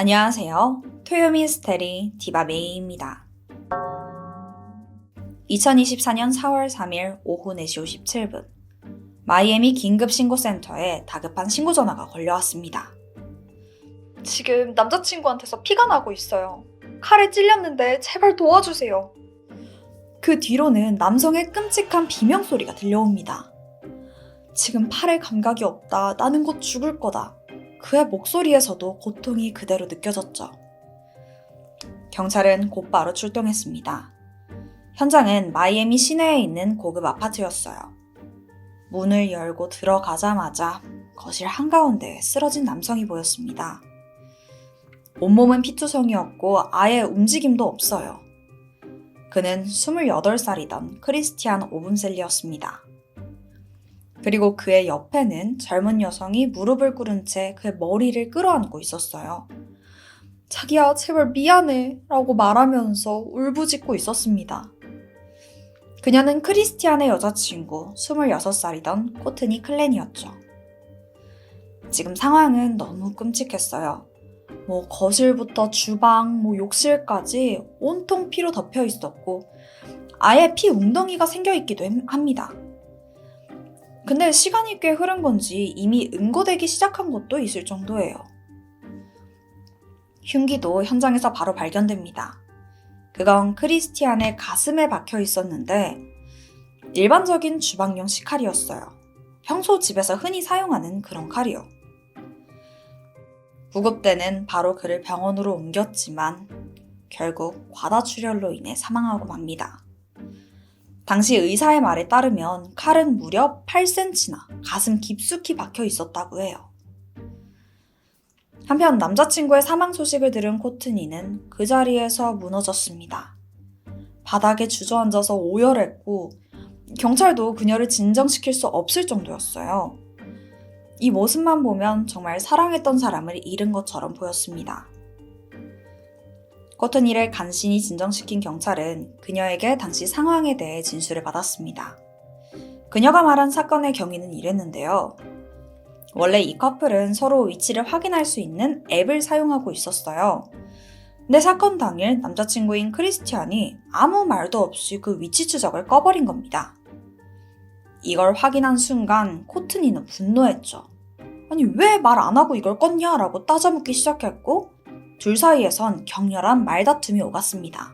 안녕하세요. 토요미스테리 디바메이입니다. 2024년 4월 3일 오후 4시 57분 마이애미 긴급신고센터에 다급한 신고 전화가 걸려왔습니다. 지금 남자친구한테서 피가 나고 있어요. 칼에 찔렸는데 제발 도와주세요. 그 뒤로는 남성의 끔찍한 비명소리가 들려옵니다. 지금 팔에 감각이 없다. 나는 곧 죽을 거다. 그의 목소리에서도 고통이 그대로 느껴졌죠. 경찰은 곧바로 출동했습니다. 현장은 마이애미 시내에 있는 고급 아파트였어요. 문을 열고 들어가자마자 거실 한가운데에 쓰러진 남성이 보였습니다. 온몸은 피투성이었고 아예 움직임도 없어요. 그는 28살이던 크리스티안 오븐셀리였습니다. 그리고 그의 옆에는 젊은 여성이 무릎을 꿇은 채 그의 머리를 끌어안고 있었어요. 자기야, 제발 미안해 라고 말하면서 울부짖고 있었습니다. 그녀는 크리스티안의 여자친구 26살이던 코트니 클랜이었죠. 지금 상황은 너무 끔찍했어요. 거실부터 주방, 욕실까지 온통 피로 덮여 있었고 아예 피 웅덩이가 생겨 있기도 합니다. 근데 시간이 꽤 흐른 건지 이미 응고되기 시작한 것도 있을 정도예요. 흉기도 현장에서 바로 발견됩니다. 그건 크리스티안의 가슴에 박혀 있었는데 일반적인 주방용 식칼이었어요. 평소 집에서 흔히 사용하는 그런 칼이요. 구급대는 바로 그를 병원으로 옮겼지만 결국 과다출혈로 인해 사망하고 맙니다. 당시 의사의 말에 따르면 칼은 무려 8cm나 가슴 깊숙이 박혀 있었다고 해요. 한편 남자친구의 사망 소식을 들은 코트니는 그 자리에서 무너졌습니다. 바닥에 주저앉아서 오열했고 경찰도 그녀를 진정시킬 수 없을 정도였어요. 이 모습만 보면 정말 사랑했던 사람을 잃은 것처럼 보였습니다. 코트니를 간신히 진정시킨 경찰은 그녀에게 당시 상황에 대해 진술을 받았습니다. 그녀가 말한 사건의 경위는 이랬는데요. 원래 이 커플은 서로 위치를 확인할 수 있는 앱을 사용하고 있었어요. 근데 사건 당일 남자친구인 크리스티안이 아무 말도 없이 그 위치 추적을 꺼버린 겁니다. 이걸 확인한 순간 코트니는 분노했죠. 아니 왜 말 안 하고 이걸 껐냐? 라고 따져묻기 시작했고 둘 사이에선 격렬한 말다툼이 오갔습니다.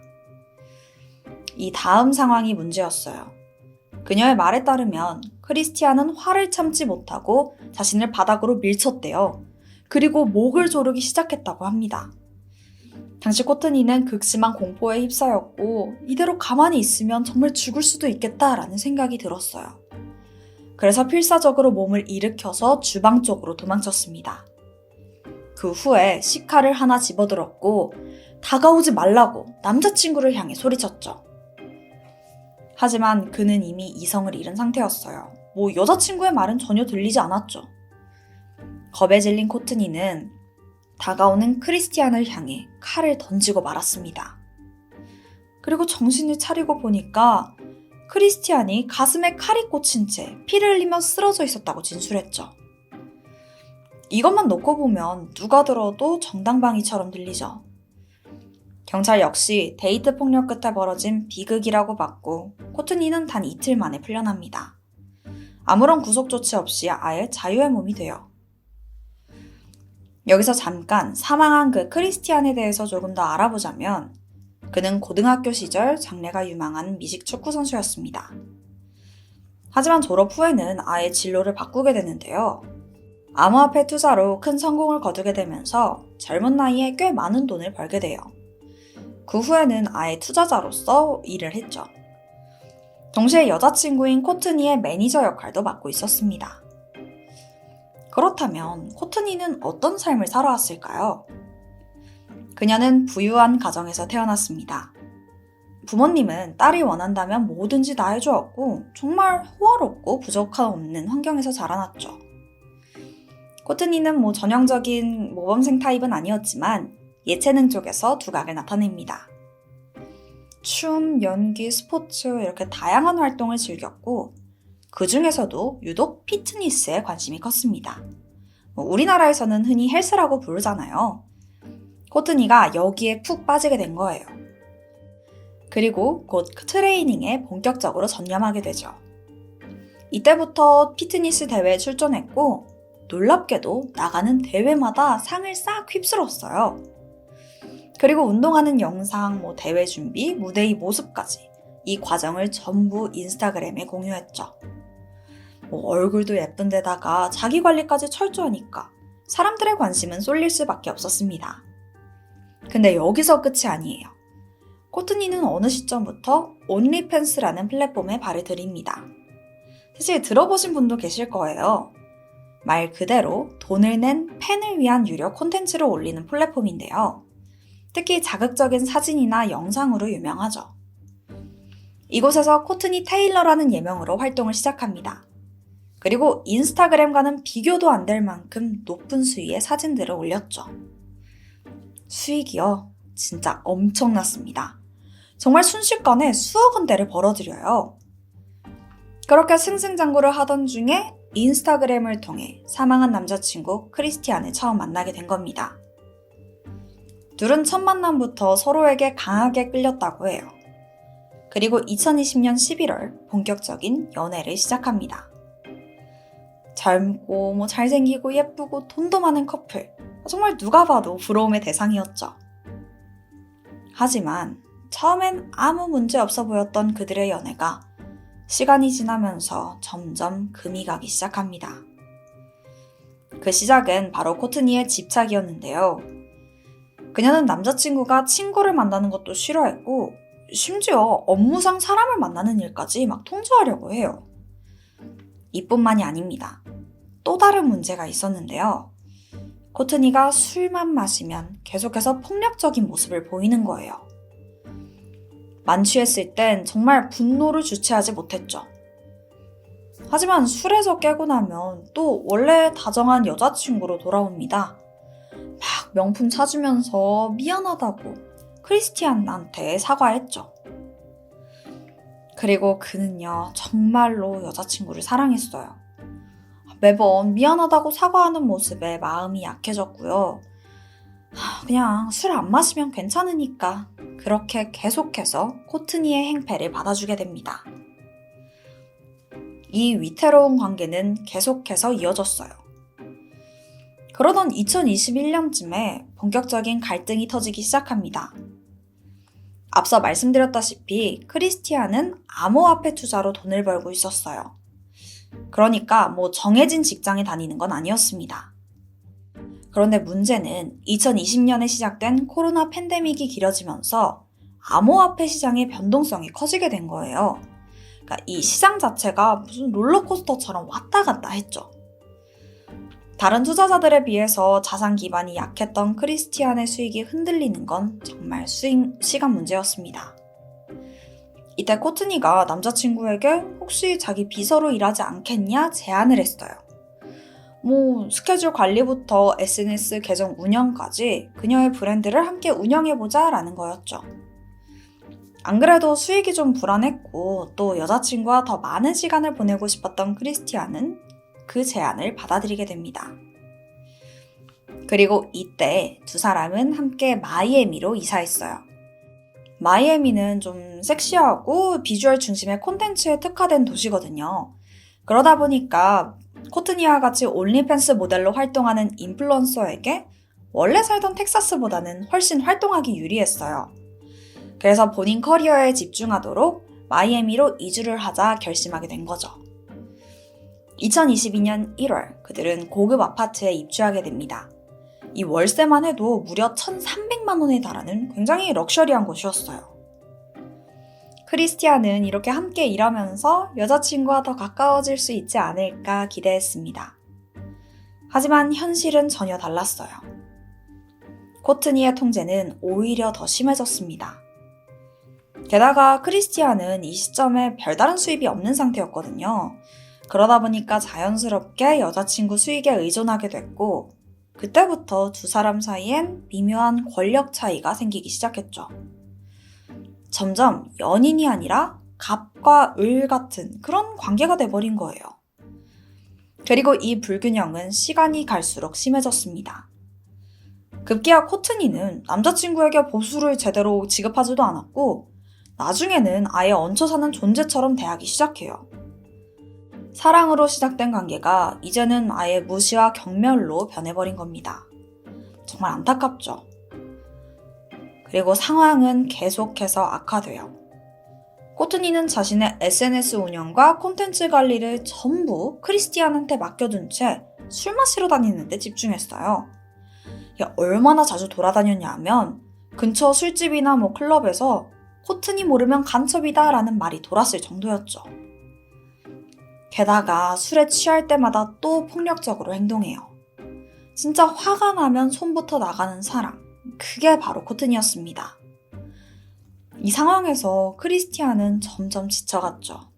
이 다음 상황이 문제였어요. 그녀의 말에 따르면 크리스티안은 화를 참지 못하고 자신을 바닥으로 밀쳤대요. 그리고 목을 조르기 시작했다고 합니다. 당시 코트니는 극심한 공포에 휩싸였고 이대로 가만히 있으면 정말 죽을 수도 있겠다라는 생각이 들었어요. 그래서 필사적으로 몸을 일으켜서 주방 쪽으로 도망쳤습니다. 그 후에 식칼을 하나 집어들었고 다가오지 말라고 남자친구를 향해 소리쳤죠. 하지만 그는 이미 이성을 잃은 상태였어요. 여자친구의 말은 전혀 들리지 않았죠. 겁에 질린 코트니는 다가오는 크리스티안을 향해 칼을 던지고 말았습니다. 그리고 정신을 차리고 보니까 크리스티안이 가슴에 칼이 꽂힌 채 피를 흘리며 쓰러져 있었다고 진술했죠. 이것만 놓고 보면 누가 들어도 정당방위처럼 들리죠. 경찰 역시 데이트 폭력 끝에 벌어진 비극이라고 봤고 코트니는 단 이틀 만에 풀려납니다. 아무런 구속 조치 없이 아예 자유의 몸이 돼요. 여기서 잠깐 사망한 그 크리스티안에 대해서 조금 더 알아보자면 그는 고등학교 시절 장래가 유망한 미식 축구 선수였습니다. 하지만 졸업 후에는 아예 진로를 바꾸게 되는데요. 암호화폐 투자로 큰 성공을 거두게 되면서 젊은 나이에 꽤 많은 돈을 벌게 돼요. 그 후에는 아예 투자자로서 일을 했죠. 동시에 여자친구인 코트니의 매니저 역할도 맡고 있었습니다. 그렇다면 코트니는 어떤 삶을 살아왔을까요? 그녀는 부유한 가정에서 태어났습니다. 부모님은 딸이 원한다면 뭐든지 다 해주었고 정말 호화롭고 부족함 없는 환경에서 자라났죠. 코트니는 전형적인 모범생 타입은 아니었지만 예체능 쪽에서 두각을 나타냅니다. 춤, 연기, 스포츠 이렇게 다양한 활동을 즐겼고 그 중에서도 유독 피트니스에 관심이 컸습니다. 우리나라에서는 흔히 헬스라고 부르잖아요. 코트니가 여기에 푹 빠지게 된 거예요. 그리고 곧 트레이닝에 본격적으로 전념하게 되죠. 이때부터 피트니스 대회에 출전했고 놀랍게도 나가는 대회마다 상을 싹 휩쓸었어요. 그리고 운동하는 영상, 대회 준비, 무대의 모습까지 이 과정을 전부 인스타그램에 공유했죠. 얼굴도 예쁜데다가 자기 관리까지 철저하니까 사람들의 관심은 쏠릴 수밖에 없었습니다. 근데 여기서 끝이 아니에요. 코트니는 어느 시점부터 온리팬스라는 플랫폼에 발을 들입니다. 사실 들어보신 분도 계실 거예요. 말 그대로 돈을 낸 팬을 위한 유료 콘텐츠를 올리는 플랫폼인데요. 특히 자극적인 사진이나 영상으로 유명하죠. 이곳에서 코트니 테일러라는 예명으로 활동을 시작합니다. 그리고 인스타그램과는 비교도 안 될 만큼 높은 수위의 사진들을 올렸죠. 수익이요? 진짜 엄청났습니다. 정말 순식간에 수억 원대를 벌어들여요. 그렇게 승승장구를 하던 중에 인스타그램을 통해 사망한 남자친구 크리스티안을 처음 만나게 된 겁니다. 둘은 첫 만남부터 서로에게 강하게 끌렸다고 해요. 그리고 2020년 11월 본격적인 연애를 시작합니다. 젊고 잘생기고 예쁘고 돈도 많은 커플. 정말 누가 봐도 부러움의 대상이었죠. 하지만 처음엔 아무 문제 없어 보였던 그들의 연애가 시간이 지나면서 점점 금이 가기 시작합니다. 그 시작은 바로 코트니의 집착이었는데요. 그녀는 남자친구가 친구를 만나는 것도 싫어했고 심지어 업무상 사람을 만나는 일까지 막 통제하려고 해요. 이뿐만이 아닙니다. 또 다른 문제가 있었는데요. 코트니가 술만 마시면 계속해서 폭력적인 모습을 보이는 거예요. 만취했을 땐 정말 분노를 주체하지 못했죠. 하지만 술에서 깨고 나면 또 원래 다정한 여자친구로 돌아옵니다. 막 명품 사주면서 미안하다고 크리스티안한테 사과했죠. 그리고 그는요, 정말로 여자친구를 사랑했어요. 매번 미안하다고 사과하는 모습에 마음이 약해졌고요. 그냥 술 안 마시면 괜찮으니까 그렇게 계속해서 코트니의 행패를 받아주게 됩니다. 이 위태로운 관계는 계속해서 이어졌어요. 그러던 2021년쯤에 본격적인 갈등이 터지기 시작합니다. 앞서 말씀드렸다시피 크리스티안은 암호화폐 투자로 돈을 벌고 있었어요. 그러니까 정해진 직장에 다니는 건 아니었습니다. 그런데 문제는 2020년에 시작된 코로나 팬데믹이 길어지면서 암호화폐 시장의 변동성이 커지게 된 거예요. 그러니까 이 시장 자체가 무슨 롤러코스터처럼 왔다 갔다 했죠. 다른 투자자들에 비해서 자산 기반이 약했던 크리스티안의 수익이 흔들리는 건 정말 시간 문제였습니다. 이때 코트니가 남자친구에게 혹시 자기 비서로 일하지 않겠냐 제안을 했어요. 스케줄 관리부터 SNS 계정 운영까지 그녀의 브랜드를 함께 운영해보자 라는 거였죠. 안 그래도 수익이 좀 불안했고 또 여자친구와 더 많은 시간을 보내고 싶었던 크리스티안은 그 제안을 받아들이게 됩니다. 그리고 이때 두 사람은 함께 마이애미로 이사했어요. 마이애미는 좀 섹시하고 비주얼 중심의 콘텐츠에 특화된 도시거든요. 그러다 보니까 코트니와 같이 온리팬스 모델로 활동하는 인플루언서에게 원래 살던 텍사스보다는 훨씬 활동하기 유리했어요. 그래서 본인 커리어에 집중하도록 마이애미로 이주를 하자 결심하게 된 거죠. 2022년 1월 그들은 고급 아파트에 입주하게 됩니다. 이 월세만 해도 무려 1,300만 원에 달하는 굉장히 럭셔리한 곳이었어요. 크리스티안은 이렇게 함께 일하면서 여자친구와 더 가까워질 수 있지 않을까 기대했습니다. 하지만 현실은 전혀 달랐어요. 코트니의 통제는 오히려 더 심해졌습니다. 게다가 크리스티안은 이 시점에 별다른 수입이 없는 상태였거든요. 그러다 보니까 자연스럽게 여자친구 수익에 의존하게 됐고 그때부터 두 사람 사이엔 미묘한 권력 차이가 생기기 시작했죠. 점점 연인이 아니라 갑과 을 같은 그런 관계가 돼버린 거예요. 그리고 이 불균형은 시간이 갈수록 심해졌습니다. 급기야 코트니는 남자친구에게 보수를 제대로 지급하지도 않았고 나중에는 아예 얹혀 사는 존재처럼 대하기 시작해요. 사랑으로 시작된 관계가 이제는 아예 무시와 경멸로 변해버린 겁니다. 정말 안타깝죠. 그리고 상황은 계속해서 악화돼요. 코트니는 자신의 SNS 운영과 콘텐츠 관리를 전부 크리스티안한테 맡겨둔 채 술 마시러 다니는 데 집중했어요. 얼마나 자주 돌아다녔냐 하면 근처 술집이나 클럽에서 코트니 모르면 간첩이다 라는 말이 돌았을 정도였죠. 게다가 술에 취할 때마다 또 폭력적으로 행동해요. 진짜 화가 나면 손부터 나가는 사람, 그게 바로 코트니였습니다. 이 상황에서 크리스티안은 점점 지쳐갔죠.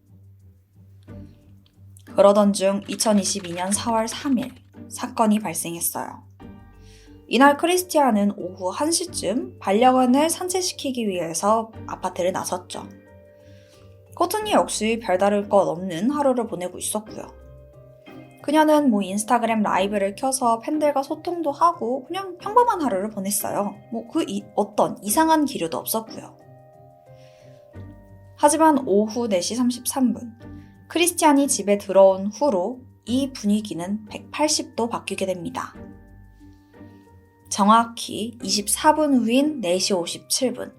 그러던 중 2022년 4월 3일 사건이 발생했어요. 이날 크리스티안은 오후 1시쯤 반려견을 산책시키기 위해서 아파트를 나섰죠. 코트니 역시 별다를 것 없는 하루를 보내고 있었고요. 그녀는 인스타그램 라이브를 켜서 팬들과 소통도 하고 그냥 평범한 하루를 보냈어요. 어떤 이상한 기류도 없었고요. 하지만 오후 4시 33분 크리스티안이 집에 들어온 후로 이 분위기는 180도 바뀌게 됩니다. 정확히 24분 후인 4시 57분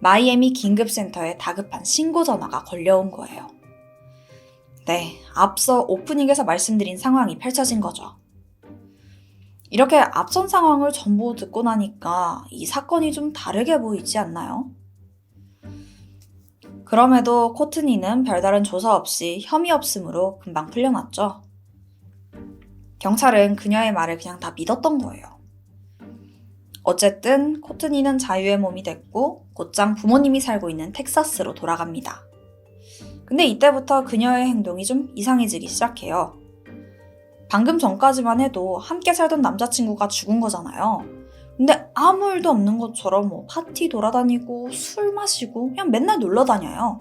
마이애미 긴급센터에 다급한 신고 전화가 걸려온 거예요. 네, 앞서 오프닝에서 말씀드린 상황이 펼쳐진 거죠. 이렇게 앞선 상황을 전부 듣고 나니까 이 사건이 좀 다르게 보이지 않나요? 그럼에도 코트니는 별다른 조사 없이 혐의 없음으로 금방 풀려났죠. 경찰은 그녀의 말을 그냥 다 믿었던 거예요. 어쨌든 코트니는 자유의 몸이 됐고 곧장 부모님이 살고 있는 텍사스로 돌아갑니다. 근데 이때부터 그녀의 행동이 좀 이상해지기 시작해요. 방금 전까지만 해도 함께 살던 남자친구가 죽은 거잖아요. 근데 아무 일도 없는 것처럼 파티 돌아다니고 술 마시고 그냥 맨날 놀러 다녀요.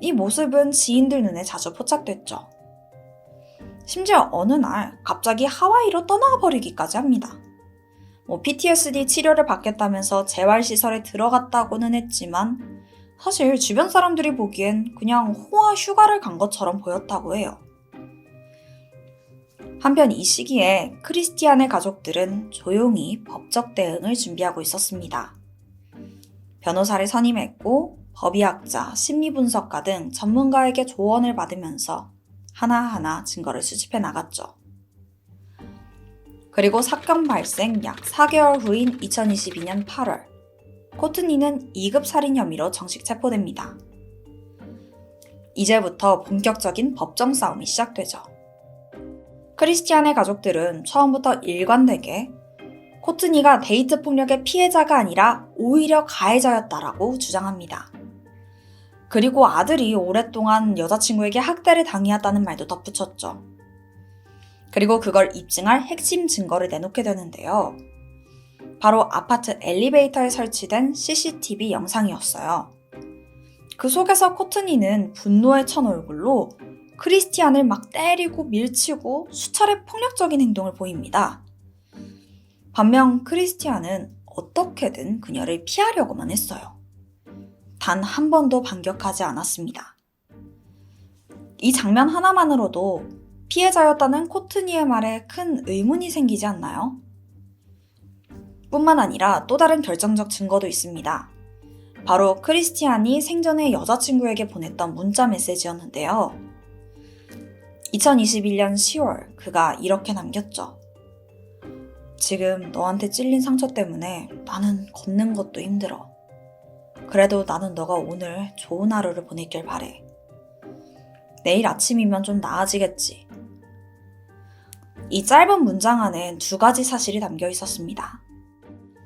이 모습은 지인들 눈에 자주 포착됐죠. 심지어 어느 날 갑자기 하와이로 떠나가 버리기까지 합니다. PTSD 치료를 받겠다면서 재활시설에 들어갔다고는 했지만 사실 주변 사람들이 보기엔 그냥 호화 휴가를 간 것처럼 보였다고 해요. 한편 이 시기에 크리스티안의 가족들은 조용히 법적 대응을 준비하고 있었습니다. 변호사를 선임했고 법의학자, 심리분석가 등 전문가에게 조언을 받으면서 하나하나 증거를 수집해 나갔죠. 그리고 사건 발생 약 4개월 후인 2022년 8월, 코트니는 2급 살인 혐의로 정식 체포됩니다. 이제부터 본격적인 법정 싸움이 시작되죠. 크리스티안의 가족들은 처음부터 일관되게 코트니가 데이트 폭력의 피해자가 아니라 오히려 가해자였다라고 주장합니다. 그리고 아들이 오랫동안 여자친구에게 학대를 당해왔다는 말도 덧붙였죠. 그리고 그걸 입증할 핵심 증거를 내놓게 되는데요. 바로 아파트 엘리베이터에 설치된 CCTV 영상이었어요. 그 속에서 코트니는 분노에 찬 얼굴로 크리스티안을 막 때리고 밀치고 수차례 폭력적인 행동을 보입니다. 반면 크리스티안은 어떻게든 그녀를 피하려고만 했어요. 단 한 번도 반격하지 않았습니다. 이 장면 하나만으로도 피해자였다는 코트니의 말에 큰 의문이 생기지 않나요? 뿐만 아니라 또 다른 결정적 증거도 있습니다. 바로 크리스티안이 생전에 여자친구에게 보냈던 문자 메시지였는데요. 2021년 10월 그가 이렇게 남겼죠. 지금 너한테 찔린 상처 때문에 나는 걷는 것도 힘들어. 그래도 나는 너가 오늘 좋은 하루를 보냈길 바래. 내일 아침이면 좀 나아지겠지. 이 짧은 문장 안엔 2가지 사실이 담겨 있었습니다.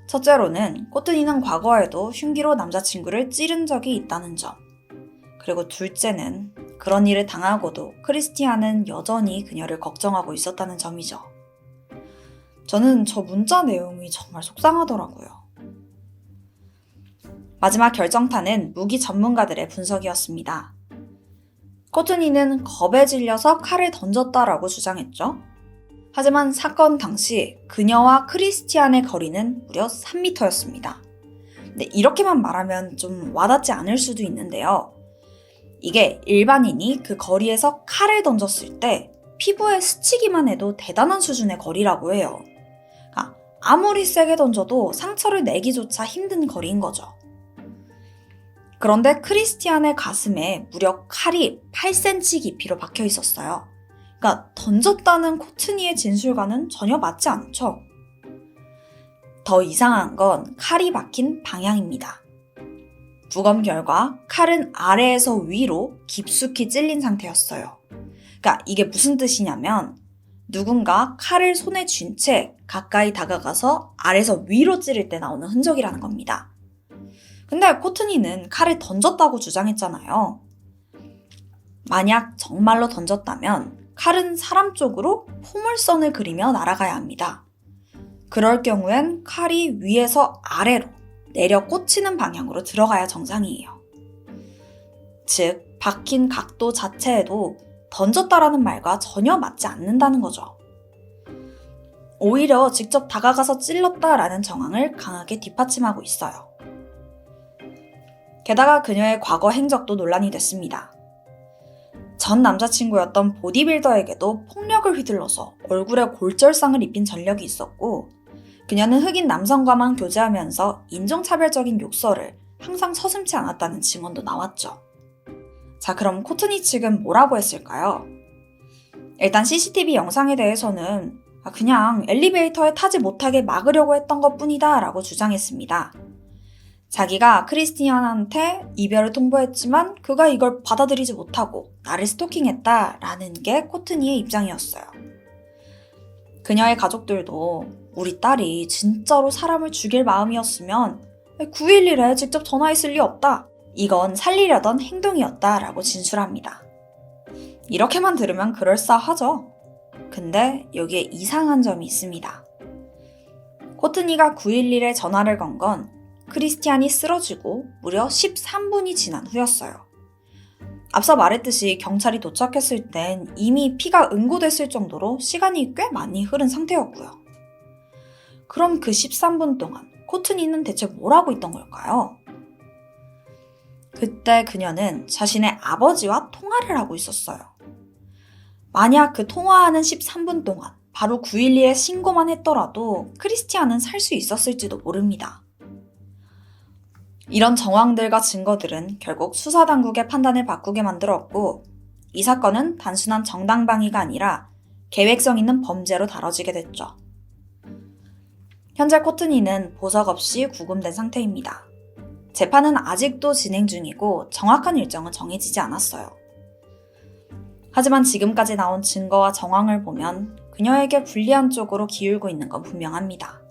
첫째로는 코트니는 과거에도 흉기로 남자친구를 찌른 적이 있다는 점. 그리고 둘째는 그런 일을 당하고도 크리스티안은 여전히 그녀를 걱정하고 있었다는 점이죠. 저는 저 문자 내용이 정말 속상하더라고요. 마지막 결정타는 무기 전문가들의 분석이었습니다. 코트니는 겁에 질려서 칼을 던졌다라고 주장했죠. 하지만 사건 당시 그녀와 크리스티안의 거리는 무려 3m였습니다. 근데 이렇게만 말하면 좀 와닿지 않을 수도 있는데요. 이게 일반인이 그 거리에서 칼을 던졌을 때 피부에 스치기만 해도 대단한 수준의 거리라고 해요. 그러니까 아무리 세게 던져도 상처를 내기조차 힘든 거리인 거죠. 그런데 크리스티안의 가슴에 무려 칼이 8cm 깊이로 박혀 있었어요. 그러니까 던졌다는 코트니의 진술과는 전혀 맞지 않죠. 더 이상한 건 칼이 박힌 방향입니다. 부검 결과 칼은 아래에서 위로 깊숙이 찔린 상태였어요. 그러니까 이게 무슨 뜻이냐면 누군가 칼을 손에 쥔 채 가까이 다가가서 아래에서 위로 찌를 때 나오는 흔적이라는 겁니다. 근데 코트니는 칼을 던졌다고 주장했잖아요. 만약 정말로 던졌다면 칼은 사람 쪽으로 포물선을 그리며 날아가야 합니다. 그럴 경우엔 칼이 위에서 아래로 내려 꽂히는 방향으로 들어가야 정상이에요. 즉, 박힌 각도 자체에도 던졌다라는 말과 전혀 맞지 않는다는 거죠. 오히려 직접 다가가서 찔렀다라는 정황을 강하게 뒷받침하고 있어요. 게다가 그녀의 과거 행적도 논란이 됐습니다. 전 남자친구였던 보디빌더에게도 폭력을 휘둘러서 얼굴에 골절상을 입힌 전력이 있었고, 그녀는 흑인 남성과만 교제하면서 인종차별적인 욕설을 항상 서슴지 않았다는 증언도 나왔죠. 자, 그럼 코트니 측은 뭐라고 했을까요? 일단 CCTV 영상에 대해서는 그냥 엘리베이터에 타지 못하게 막으려고 했던 것 뿐이다 라고 주장했습니다. 자기가 크리스티안한테 이별을 통보했지만 그가 이걸 받아들이지 못하고 나를 스토킹했다 라는 게 코트니의 입장이었어요. 그녀의 가족들도 우리 딸이 진짜로 사람을 죽일 마음이었으면 911에 직접 전화했을 리 없다. 이건 살리려던 행동이었다 라고 진술합니다. 이렇게만 들으면 그럴싸하죠. 근데 여기에 이상한 점이 있습니다. 코트니가 911에 전화를 건 건 크리스티안이 쓰러지고 무려 13분이 지난 후였어요. 앞서 말했듯이 경찰이 도착했을 땐 이미 피가 응고됐을 정도로 시간이 꽤 많이 흐른 상태였고요. 그럼 그 13분 동안 코트니는 대체 뭘 하고 있던 걸까요? 그때 그녀는 자신의 아버지와 통화를 하고 있었어요. 만약 그 통화하는 13분 동안 바로 911에 신고만 했더라도 크리스티안은 살 수 있었을지도 모릅니다. 이런 정황들과 증거들은 결국 수사당국의 판단을 바꾸게 만들었고, 이 사건은 단순한 정당방위가 아니라 계획성 있는 범죄로 다뤄지게 됐죠. 현재 코트니는 보석 없이 구금된 상태입니다. 재판은 아직도 진행 중이고 정확한 일정은 정해지지 않았어요. 하지만 지금까지 나온 증거와 정황을 보면 그녀에게 불리한 쪽으로 기울고 있는 건 분명합니다.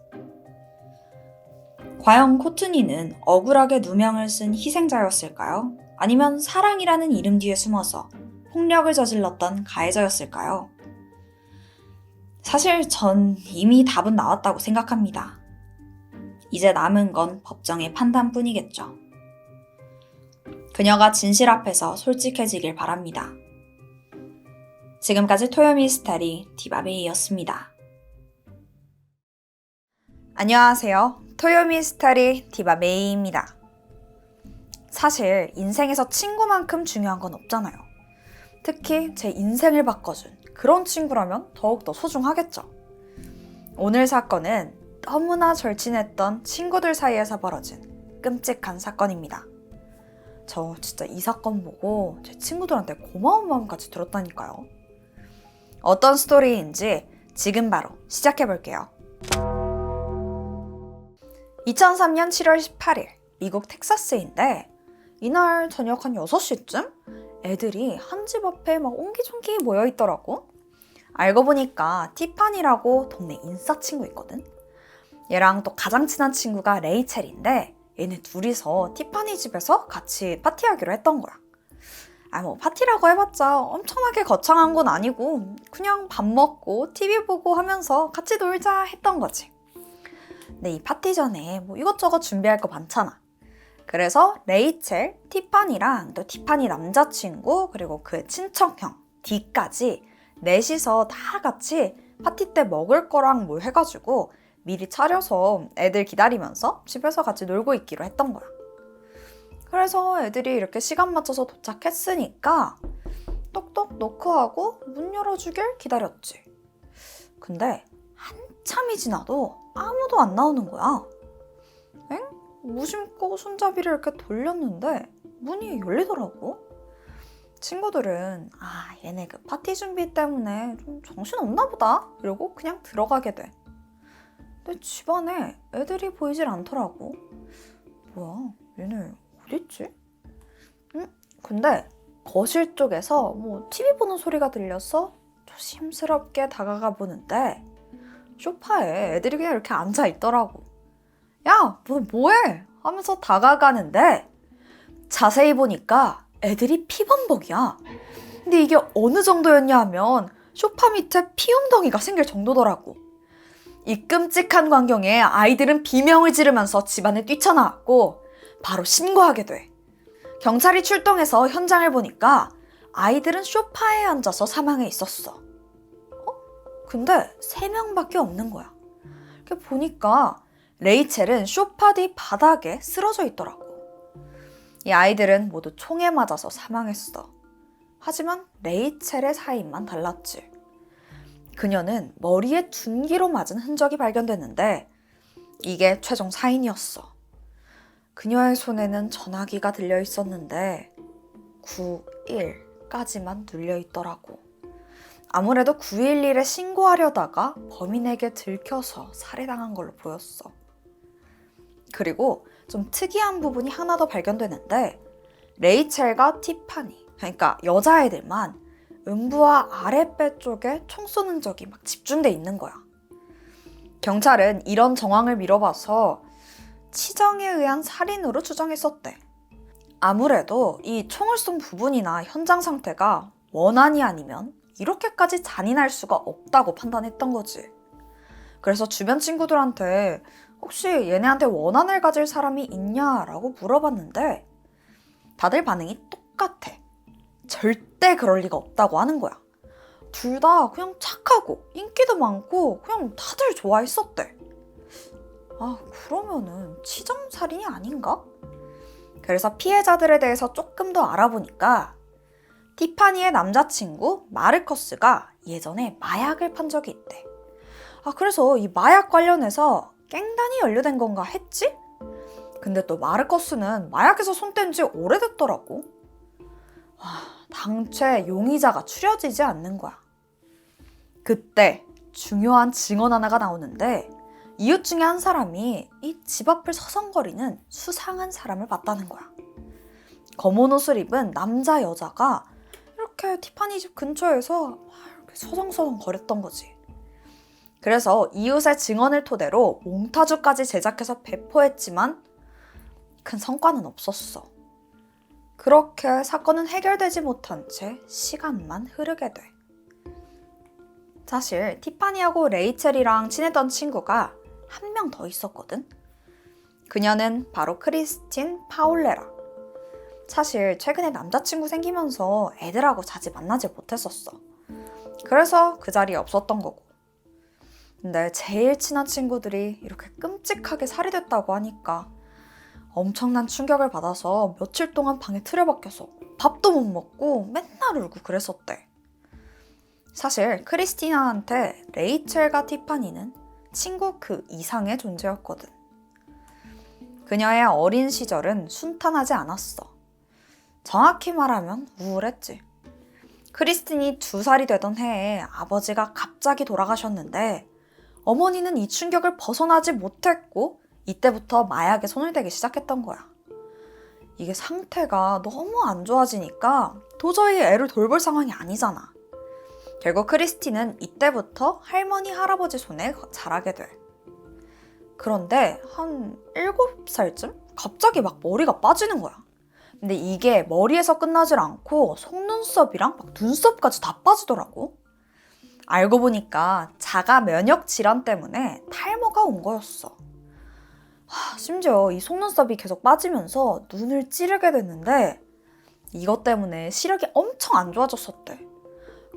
과연 코트니는 억울하게 누명을 쓴 희생자였을까요? 아니면 사랑이라는 이름 뒤에 숨어서 폭력을 저질렀던 가해자였을까요? 사실 전 이미 답은 나왔다고 생각합니다. 이제 남은 건 법정의 판단뿐이겠죠. 그녀가 진실 앞에서 솔직해지길 바랍니다. 지금까지 토요미스테리 디바베이였습니다. 안녕하세요. 토요미스테리 디바메이입니다. 사실 인생에서 친구만큼 중요한 건 없잖아요. 특히 제 인생을 바꿔준 그런 친구라면 더욱더 소중하겠죠. 오늘 사건은 너무나 절친했던 친구들 사이에서 벌어진 끔찍한 사건입니다. 저 진짜 이 사건 보고 제 친구들한테 고마운 마음까지 들었다니까요. 어떤 스토리인지 지금 바로 시작해볼게요. 2003년 7월 18일 미국 텍사스인데, 이날 저녁 한 6시쯤 애들이 한 집 앞에 막 옹기종기 모여있더라고. 알고 보니까 티파니라고 동네 인싸 친구 있거든. 얘랑 또 가장 친한 친구가 레이첼인데, 얘네 둘이서 티파니 집에서 같이 파티하기로 했던 거야. 뭐 파티라고 해봤자 엄청나게 거창한 건 아니고 그냥 밥 먹고 TV 보고 하면서 같이 놀자 했던 거지. 근데 이 파티 전에 뭐 이것저것 준비할 거 많잖아. 그래서 레이첼, 티파니랑 또 티파니 남자친구 그리고 그 친척형 D까지 넷이서 다 같이 파티 때 먹을 거랑 뭐 해가지고 미리 차려서 애들 기다리면서 집에서 같이 놀고 있기로 했던 거야. 그래서 애들이 이렇게 시간 맞춰서 도착했으니까 똑똑 노크하고 문 열어주길 기다렸지. 근데 한참이 지나도 아무도 안 나오는 거야. 엥? 무심코 손잡이를 이렇게 돌렸는데 문이 열리더라고. 친구들은 얘네 그 파티 준비 때문에 좀 정신없나 보다 이러고 그냥 들어가게 돼. 근데 집안에 애들이 보이질 않더라고. 뭐야, 얘네 어딨지? 근데 거실 쪽에서 뭐 TV 보는 소리가 들려서 조심스럽게 다가가 보는데 소파에 애들이 그냥 이렇게 앉아 있더라고. 야, 너 뭐해? 하면서 다가가는데 자세히 보니까 애들이 피범벅이야. 근데 이게 어느 정도였냐 하면 소파 밑에 피웅덩이가 생길 정도더라고. 이 끔찍한 광경에 아이들은 비명을 지르면서 집안에 뛰쳐나왔고 바로 신고하게 돼. 경찰이 출동해서 현장을 보니까 아이들은 소파에 앉아서 사망해 있었어. 근데 3명밖에 없는 거야. 이렇게 보니까 레이첼은 소파 뒤 바닥에 쓰러져 있더라고. 이 아이들은 모두 총에 맞아서 사망했어. 하지만 레이첼의 사인만 달랐지. 그녀는 머리에 둔기로 맞은 흔적이 발견됐는데 이게 최종 사인이었어. 그녀의 손에는 전화기가 들려 있었는데 911까지만 눌려 있더라고. 아무래도 911에 신고하려다가 범인에게 들켜서 살해당한 걸로 보였어. 그리고 좀 특이한 부분이 하나 더 발견되는데 레이첼과 티파니, 그러니까 여자애들만 음부와 아랫배 쪽에 총 쏘는 적이 막 집중돼 있는 거야. 경찰은 이런 정황을 미뤄봐서 치정에 의한 살인으로 추정했었대. 아무래도 이 총을 쏜 부분이나 현장 상태가 원한이 아니면 이렇게까지 잔인할 수가 없다고 판단했던 거지. 그래서 주변 친구들한테 혹시 얘네한테 원한을 가질 사람이 있냐라고 물어봤는데 다들 반응이 똑같아. 절대 그럴 리가 없다고 하는 거야. 둘 다 그냥 착하고 인기도 많고 그냥 다들 좋아했었대. 그러면은 치정살인이 아닌가? 그래서 피해자들에 대해서 조금 더 알아보니까 티파니의 남자친구 마르커스가 예전에 마약을 판 적이 있대. 그래서 이 마약 관련해서 갱단이 연루된 건가 했지? 근데 또 마르커스는 마약에서 손 뗀 지 오래됐더라고. 당최 용의자가 추려지지 않는 거야. 그때 중요한 증언 하나가 나오는데 이웃 중에 한 사람이 이 집 앞을 서성거리는 수상한 사람을 봤다는 거야. 검은 옷을 입은 남자 여자가 이렇게 티파니 집 근처에서 이렇게 서성서성 거렸던 거지. 그래서 이웃의 증언을 토대로 몽타주까지 제작해서 배포했지만 큰 성과는 없었어. 그렇게 사건은 해결되지 못한 채 시간만 흐르게 돼. 사실 티파니하고 레이첼이랑 친했던 친구가 한 명 더 있었거든. 그녀는 바로 크리스틴 파올레라. 사실 최근에 남자친구 생기면서 애들하고 자주 만나지 못했었어. 그래서 그 자리에 없었던 거고. 근데 제일 친한 친구들이 이렇게 끔찍하게 살해됐다고 하니까 엄청난 충격을 받아서 며칠 동안 방에 틀어박혀서 밥도 못 먹고 맨날 울고 그랬었대. 사실 크리스티나한테 레이첼과 티파니는 친구 그 이상의 존재였거든. 그녀의 어린 시절은 순탄하지 않았어. 정확히 말하면 우울했지. 크리스틴이 2살이 되던 해에 아버지가 갑자기 돌아가셨는데 어머니는 이 충격을 벗어나지 못했고 이때부터 마약에 손을 대기 시작했던 거야. 이게 상태가 너무 안 좋아지니까 도저히 애를 돌볼 상황이 아니잖아. 결국 크리스틴은 이때부터 할머니, 할아버지 손에 자라게 돼. 그런데 한 7살쯤 갑자기 막 머리가 빠지는 거야. 근데 이게 머리에서 끝나질 않고 속눈썹이랑 막 눈썹까지 다 빠지더라고. 알고 보니까 자가 면역 질환 때문에 탈모가 온 거였어. 심지어 이 속눈썹이 계속 빠지면서 눈을 찌르게 됐는데 이것 때문에 시력이 엄청 안 좋아졌었대.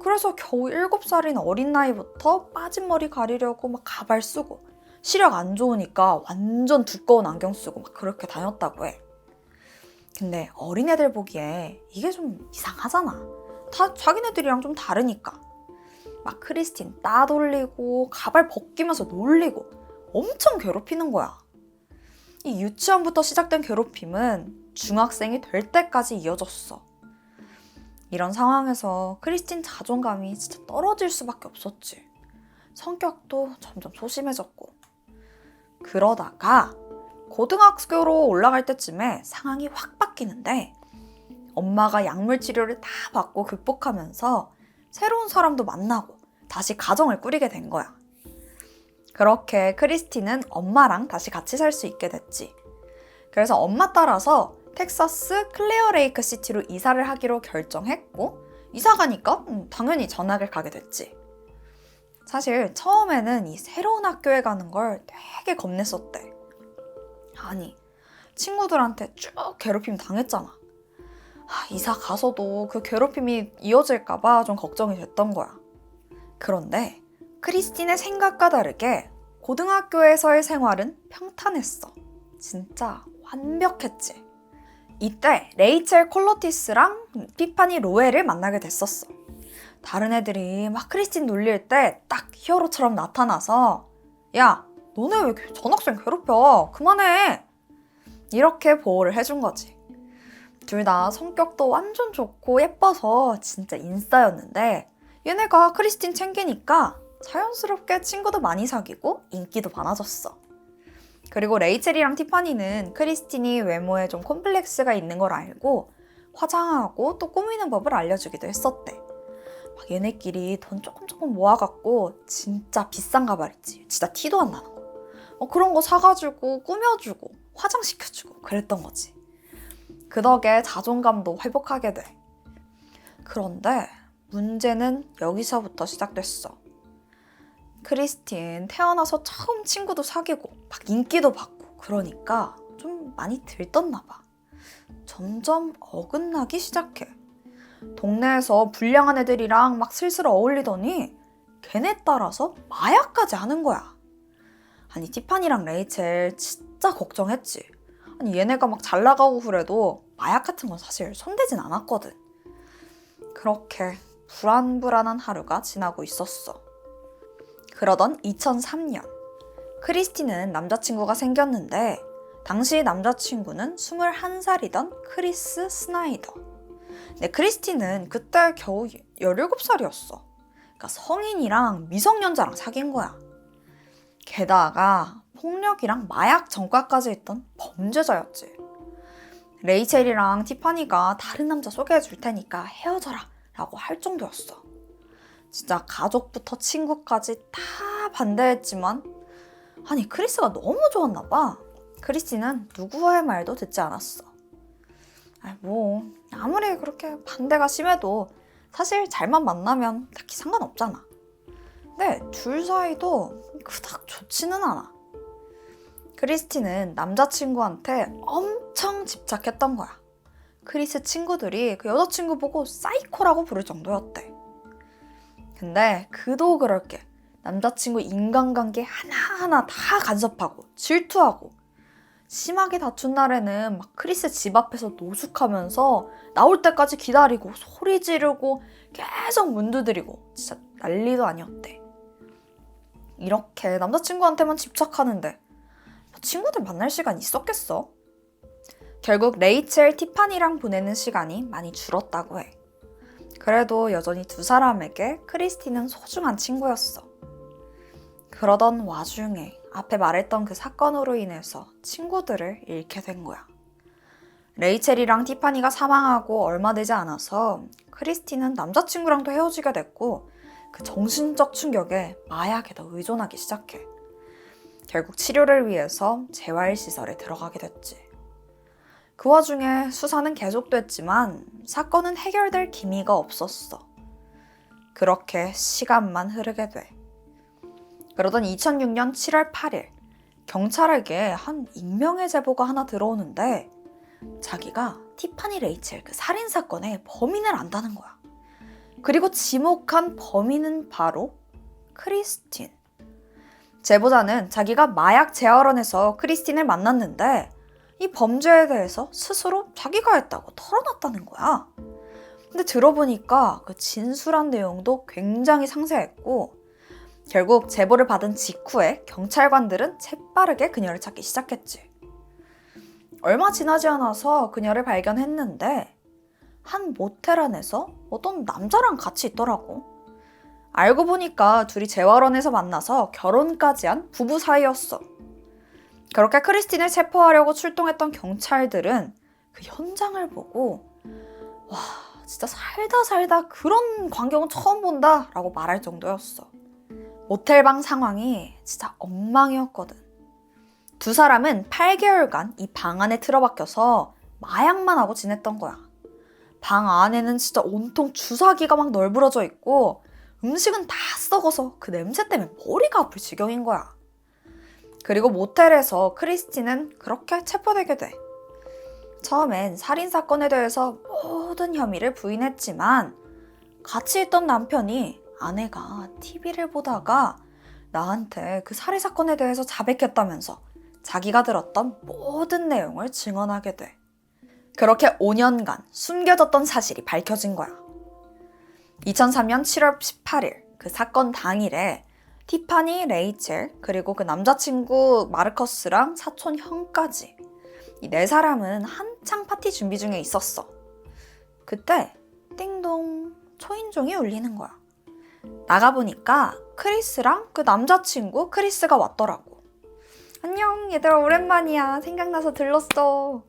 그래서 겨우 7살인 어린 나이부터 빠진 머리 가리려고 막 가발 쓰고 시력 안 좋으니까 완전 두꺼운 안경 쓰고 막 그렇게 다녔다고 해. 근데 어린애들 보기에 이게 좀 이상하잖아. 다 자기네들이랑 좀 다르니까. 막 크리스틴 따돌리고 가발 벗기면서 놀리고 엄청 괴롭히는 거야. 이 유치원부터 시작된 괴롭힘은 중학생이 될 때까지 이어졌어. 이런 상황에서 크리스틴 자존감이 진짜 떨어질 수밖에 없었지. 성격도 점점 소심해졌고. 그러다가 고등학교로 올라갈 때쯤에 상황이 확 바뀌는데 엄마가 약물 치료를 다 받고 극복하면서 새로운 사람도 만나고 다시 가정을 꾸리게 된 거야. 그렇게 크리스틴은 엄마랑 다시 같이 살 수 있게 됐지. 그래서 엄마 따라서 텍사스 클레어레이크 시티로 이사를 하기로 결정했고 이사 가니까 당연히 전학을 가게 됐지. 사실 처음에는 이 새로운 학교에 가는 걸 되게 겁냈었대. 아니, 친구들한테 쭉 괴롭힘 당했잖아. 이사 가서도 그 괴롭힘이 이어질까봐 좀 걱정이 됐던 거야. 그런데 크리스틴의 생각과 다르게 고등학교에서의 생활은 평탄했어. 진짜 완벽했지. 이때 레이첼 콜로티스랑 티파니 로엘을 만나게 됐었어. 다른 애들이 막 크리스틴 놀릴 때 딱 히어로처럼 나타나서 야, 너네 왜 전학생 괴롭혀? 그만해! 이렇게 보호를 해준 거지. 둘 다 성격도 완전 좋고 예뻐서 진짜 인싸였는데 얘네가 크리스틴 챙기니까 자연스럽게 친구도 많이 사귀고 인기도 많아졌어. 그리고 레이첼이랑 티파니는 크리스틴이 외모에 좀 콤플렉스가 있는 걸 알고 화장하고 또 꾸미는 법을 알려주기도 했었대. 막 얘네끼리 돈 조금 모아갖고 진짜 비싼 가발 있지. 진짜 티도 안 나는 거. 그런 거 사가지고 꾸며주고 화장시켜주고 그랬던 거지. 그 덕에 자존감도 회복하게 돼. 그런데 문제는 여기서부터 시작됐어. 크리스틴 태어나서 처음 친구도 사귀고 막 인기도 받고 그러니까 좀 많이 들떴나 봐. 점점 어긋나기 시작해. 동네에서 불량한 애들이랑 막 슬슬 어울리더니 걔네 따라서 마약까지 하는 거야. 아니 티파니랑 레이첼 진짜 걱정했지. 아니 얘네가 막 잘 나가고 그래도 마약 같은 건 사실 손대진 않았거든. 그렇게 불안불안한 하루가 지나고 있었어. 그러던 2003년 크리스틴은 남자친구가 생겼는데 당시 남자친구는 21살이던 크리스 스나이더. 근데 크리스틴은 그때 겨우 17살이었어. 그러니까 성인이랑 미성년자랑 사귄 거야. 게다가 폭력이랑 마약 전과까지 있던 범죄자였지. 레이첼이랑 티파니가 다른 남자 소개해 줄 테니까 헤어져라 라고 할 정도였어. 진짜 가족부터 친구까지 다 반대했지만 아니 크리스가 너무 좋았나 봐. 크리스는 누구의 말도 듣지 않았어. 아무리 그렇게 반대가 심해도 사실 잘만 만나면 딱히 상관없잖아. 근데 둘 사이도 그닥 좋지는 않아. 크리스틴은 남자친구한테 엄청 집착했던 거야. 크리스 친구들이 그 여자친구 보고 사이코라고 부를 정도였대. 근데 그도 그럴 게 남자친구 인간관계 하나하나 다 간섭하고 질투하고 심하게 다툰 날에는 막 크리스 집 앞에서 노숙하면서 나올 때까지 기다리고 소리 지르고 계속 문 두드리고 진짜 난리도 아니었대. 이렇게 남자친구한테만 집착하는데 친구들 만날 시간 있었겠어? 결국 레이첼, 티파니랑 보내는 시간이 많이 줄었다고 해. 그래도 여전히 두 사람에게 크리스틴은 소중한 친구였어. 그러던 와중에 앞에 말했던 그 사건으로 인해서 친구들을 잃게 된 거야. 레이첼이랑 티파니가 사망하고 얼마 되지 않아서 크리스틴은 남자친구랑도 헤어지게 됐고 그 정신적 충격에 마약에 더 의존하기 시작해. 결국 치료를 위해서 재활시설에 들어가게 됐지. 그 와중에 수사는 계속됐지만 사건은 해결될 기미가 없었어. 그렇게 시간만 흐르게 돼. 그러던 2006년 7월 8일 경찰에게 한 익명의 제보가 하나 그리고 지목한 범인은 바로 크리스틴. 제보자는 자기가 마약 재활원에서 크리스틴을 만났는데 이 범죄에 대해서 스스로 자기가 했다고 털어놨다는 거야. 근데 들어보니까 그 진술한 내용도 굉장히 상세했고 결국 제보를 받은 직후에 경찰관들은 재빠르게 그녀를 찾기 시작했지. 얼마 지나지 않아서 그녀를 발견했는데 한 모텔 안에서 어떤 남자랑 같이 있더라고. 알고 보니까 둘이 재활원에서 만나서 결혼까지 한 부부 사이였어. 그렇게 크리스틴을 체포하려고 출동했던 경찰들은 그 현장을 보고 와, 진짜 살다 그런 광경은 처음 본다 라고 말할 정도였어. 모텔방 상황이 진짜 엉망이었거든. 두 사람은 8개월간 이 방 안에 틀어박혀서 마약만 하고 지냈던 거야. 방 안에는 진짜 온통 주사기가 막 널브러져 있고 음식은 다 썩어서 그 냄새 때문에 머리가 아플 지경인 거야. 그리고 모텔에서 크리스틴은 그렇게 체포되게 돼. 처음엔 살인사건에 대해서 모든 혐의를 부인했지만 같이 있던 남편이 아내가 TV를 보다가 나한테 그 살해사건에 대해서 자백했다면서 자기가 들었던 모든 내용을 증언하게 돼. 그렇게 5년간 숨겨졌던 사실이 밝혀진 거야. 2003년 7월 18일 그 사건 당일에 티파니, 레이첼, 그리고 그 남자친구 마르커스랑 사촌 형까지 이 네 사람은 한창 파티 준비 중에 있었어. 그때 띵동 초인종이 울리는 거야. 나가보니까 크리스랑 그 남자친구 크리스가 왔더라고. 안녕 얘들아 오랜만이야. 생각나서 들렀어.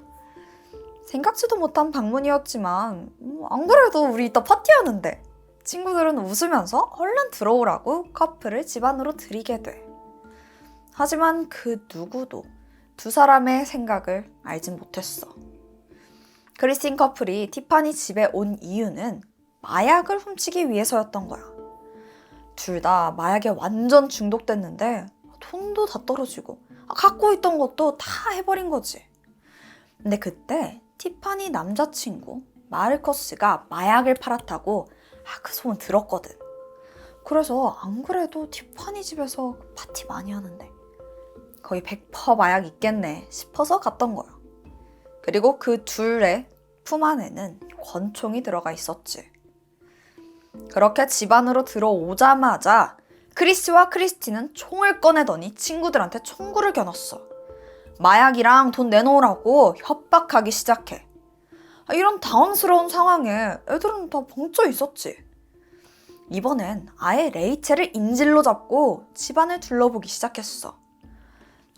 생각지도 못한 방문이었지만 안 그래도 우리 이따 파티하는데. 친구들은 웃으면서 얼른 들어오라고 커플을 집 안으로 들이게 돼. 하지만 그 누구도 두 사람의 생각을 알진 못했어. 크리스틴 커플이 티파니 집에 온 이유는 마약을 훔치기 위해서였던 거야. 둘 다 마약에 완전 중독됐는데 돈도 다 떨어지고 갖고 있던 것도 다 해버린 거지. 근데 그때 티파니 남자친구 마르커스가 마약을 팔았다고 그 소문 들었거든. 그래서 안 그래도 티파니 집에서 파티 많이 하는데 거의 100% 마약 있겠네 싶어서 갔던 거야. 그리고 그 둘의 품 안에는 권총이 들어가 있었지. 그렇게 집 안으로 들어오자마자 크리스와 크리스틴은 총을 꺼내더니 친구들한테 총구를 겨눴어. 마약이랑 돈 내놓으라고 협박하기 시작해. 이런 당황스러운 상황에 애들은 다 벙쪄 있었지. 이번엔 아예 레이첼을 인질로 잡고 집안을 둘러보기 시작했어.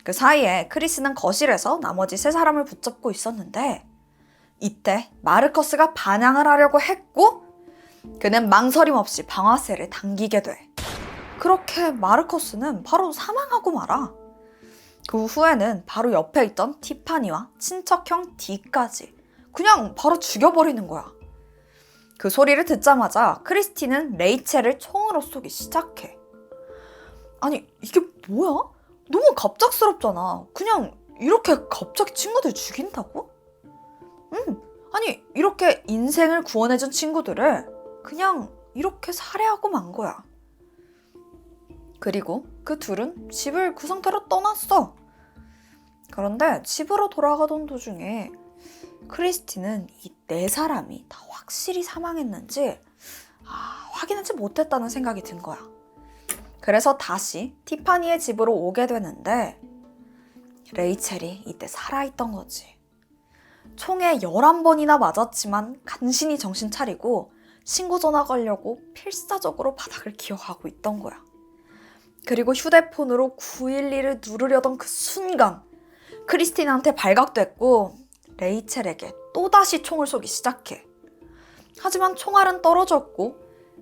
그 사이에 크리스는 거실에서 나머지 세 사람을 붙잡고 있었는데 이때 마르커스가 반항을 하려고 했고 그는 망설임 없이 방아쇠를 당기게 돼. 그렇게 마르커스는 바로 사망하고 말아. 그 후에는 바로 옆에 있던 티파니와 친척형 D까지 그냥 바로 죽여버리는 거야. 그 소리를 듣자마자 크리스틴은 레이첼을 총으로 쏘기 시작해. 아니 이게 뭐야? 너무 갑작스럽잖아. 그냥 이렇게 갑자기 친구들 죽인다고? 아니 이렇게 인생을 구원해준 친구들을 그냥 이렇게 살해하고 만 거야. 그리고 그 둘은 집을 그 상태로 떠났어. 그런데 집으로 돌아가던 도중에 크리스틴은 이 네 사람이 다 확실히 사망했는지 확인하지 못했다는 생각이 든 거야. 그래서 다시 티파니의 집으로 오게 되는데 레이첼이 이때 살아있던 거지. 총에 11번이나 맞았지만 간신히 정신 차리고 신고 전화 걸려고 필사적으로 바닥을 기어가고 있던 거야. 그리고 휴대폰으로 911을 누르려던 그 순간 크리스틴한테 발각됐고 레이첼에게 또다시 총을 쏘기 시작해. 하지만 총알은 떨어졌고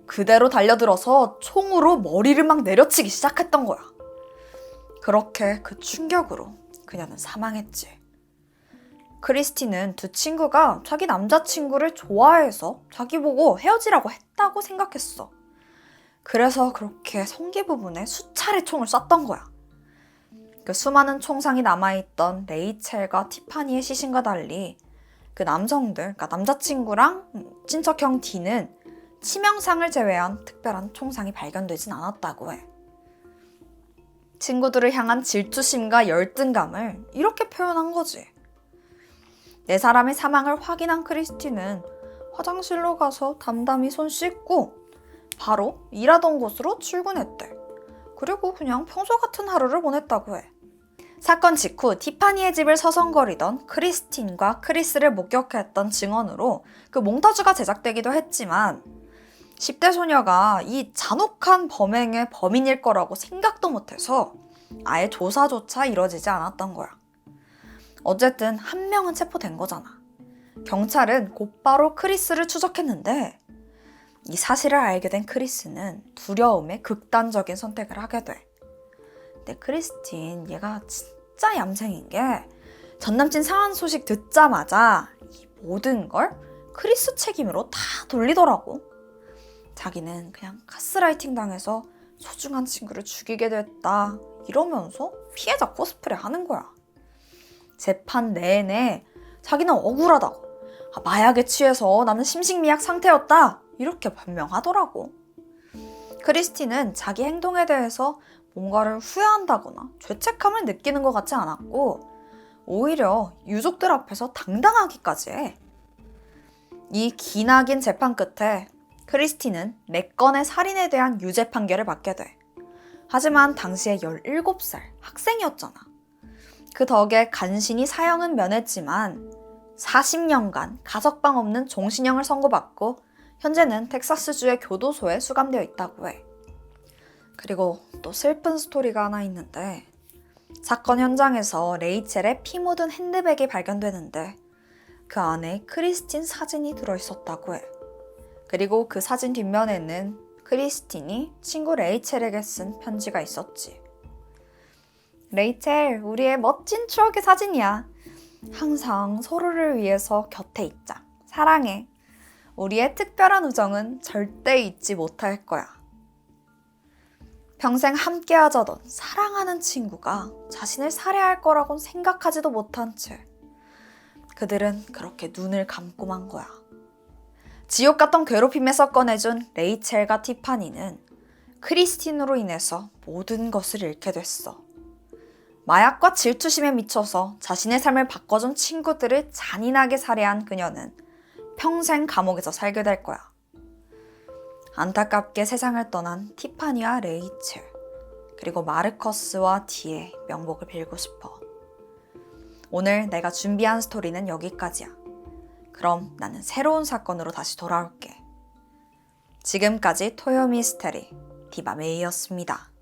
그대로 달려들어서 총으로 머리를 막 내려치기 시작했던 거야. 그렇게 그 충격으로 그녀는 사망했지. 크리스틴은 두 친구가 자기 남자친구를 좋아해서 자기 보고 헤어지라고 했다고 생각했어. 그래서 그렇게 성기 부분에 수차례 총을 쐈던 거야. 그 수많은 총상이 남아있던 레이첼과 티파니의 시신과 달리 그 남성들, 그러니까 남자친구랑 친척형 D는 치명상을 제외한 특별한 총상이 발견되진 않았다고 해. 친구들을 향한 질투심과 열등감을 이렇게 표현한 거지. 네 사람의 사망을 확인한 크리스티는 화장실로 가서 담담히 손 씻고 바로 일하던 곳으로 출근했대. 그리고 그냥 평소 같은 하루를 보냈다고 해. 사건 직후 티파니의 집을 서성거리던 크리스틴과 크리스를 목격했던 증언으로 그 몽타주가 제작되기도 했지만 10대 소녀가 이 잔혹한 범행의 범인일 거라고 생각도 못해서 아예 조사조차 이뤄지지 않았던 거야. 어쨌든 한 명은 체포된 거잖아. 경찰은 곧바로 크리스를 추적했는데 이 사실을 알게 된 크리스는 두려움에 극단적인 선택을 하게 돼. 근데 크리스틴 얘가 진짜 얌생인 게 전남친 상한 소식 듣자마자 이 모든 걸 크리스 책임으로 다 돌리더라고. 자기는 그냥 가스라이팅 당해서 소중한 친구를 죽이게 됐다 이러면서 피해자 코스프레 하는 거야. 재판 내내 자기는 억울하다고, 마약에 취해서 나는 심신미약 상태였다 이렇게 변명하더라고. 크리스티는 자기 행동에 대해서 뭔가를 후회한다거나 죄책감을 느끼는 것 같지 않았고 오히려 유족들 앞에서 당당하기까지 해. 이 기나긴 재판 끝에 크리스티는 4건의 살인에 대한 유죄 판결을 받게 돼. 하지만 당시에 17살 학생이었잖아. 그 덕에 간신히 사형은 면했지만 40년간 가석방 없는 종신형을 선고받고 현재는 텍사스주의 교도소에 수감되어 있다고 해. 그리고 또 슬픈 스토리가 하나 있는데 사건 현장에서 레이첼의 피 묻은 핸드백이 발견되는데 그 안에 크리스틴 사진이 들어있었다고 해. 그리고 그 사진 뒷면에는 크리스틴이 친구 레이첼에게 쓴 편지가 있었지. 레이첼, 우리의 멋진 추억의 사진이야. 항상 서로를 위해서 곁에 있자. 사랑해. 우리의 특별한 우정은 절대 잊지 못할 거야. 평생 함께 하자던 사랑하는 친구가 자신을 살해할 거라곤 생각하지도 못한 채 그들은 그렇게 눈을 감고만 거야. 지옥 같던 괴롭힘에서 꺼내준 레이첼과 티파니는 크리스틴으로 인해서 모든 것을 잃게 됐어. 마약과 질투심에 미쳐서 자신의 삶을 바꿔준 친구들을 잔인하게 살해한 그녀는 평생 감옥에서 살게 될 거야. 안타깝게 세상을 떠난 티파니와 레이첼, 그리고 마르커스와 디의 명복을 빌고 싶어. 오늘 내가 준비한 스토리는 여기까지야. 그럼 나는 새로운 사건으로 다시 돌아올게. 지금까지 토요 미스테리 디바메이였습니다.